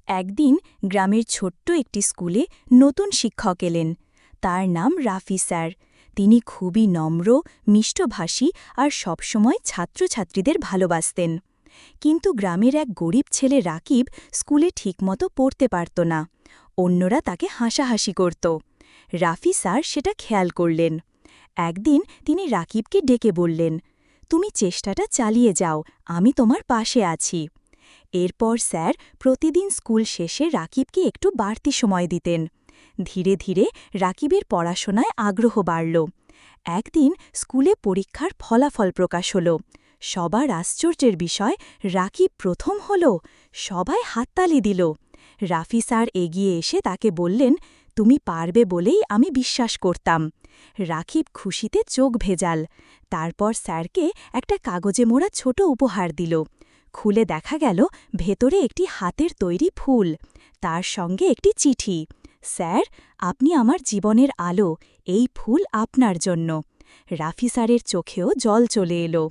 একদিন গ্রামের ছোট্ট একটি স্কুলে নতুন শিক্ষক এলেন। তার নাম রাফি স্যার। তিনি খুবই নম্র, মিষ্টভাষী আর সবসময় ছাত্রছাত্রীদের ভালোবাসতেন। কিন্তু গ্রামের এক গরিব ছেলে রাকিব স্কুলে ঠিকমতো পড়তে পারত না। অন্যরা তাকে হাসাহাসি করত। রাফি স্যার সেটা খেয়াল করলেন। একদিন তিনি রাকিবকে ডেকে বললেন, তুমি চেষ্টাটা চালিয়ে যাও, আমি তোমার পাশে আছি। এরপর স্যার প্রতিদিন স্কুল শেষে রাকিবকে একটু বাড়তি সময় দিতেন। ধীরে ধীরে রাকিবের পড়াশোনায় আগ্রহ বাড়ল। একদিন স্কুলে পরীক্ষার ফলাফল প্রকাশ হল। সবার আশ্চর্যের বিষয়, রাকিব প্রথম হল। সবাই হাততালি দিল। রাফি স্যার এগিয়ে এসে তাকে বললেন, তুমি পারবে বলেই আমি বিশ্বাস করতাম। রাকিব খুশিতে চোখ ভেজাল। তারপর স্যারকে একটা কাগজে মোড়া ছোট উপহার দিল। খুলে দেখা গেল ভেতরে একটি হাতের তৈরি ফুল, তার সঙ্গে একটি চিঠি। স্যার, আপনি আমার জীবনের আলো, এই ফুল আপনার জন্য। রাফি স্যারের চোখেও জল চলে এলো।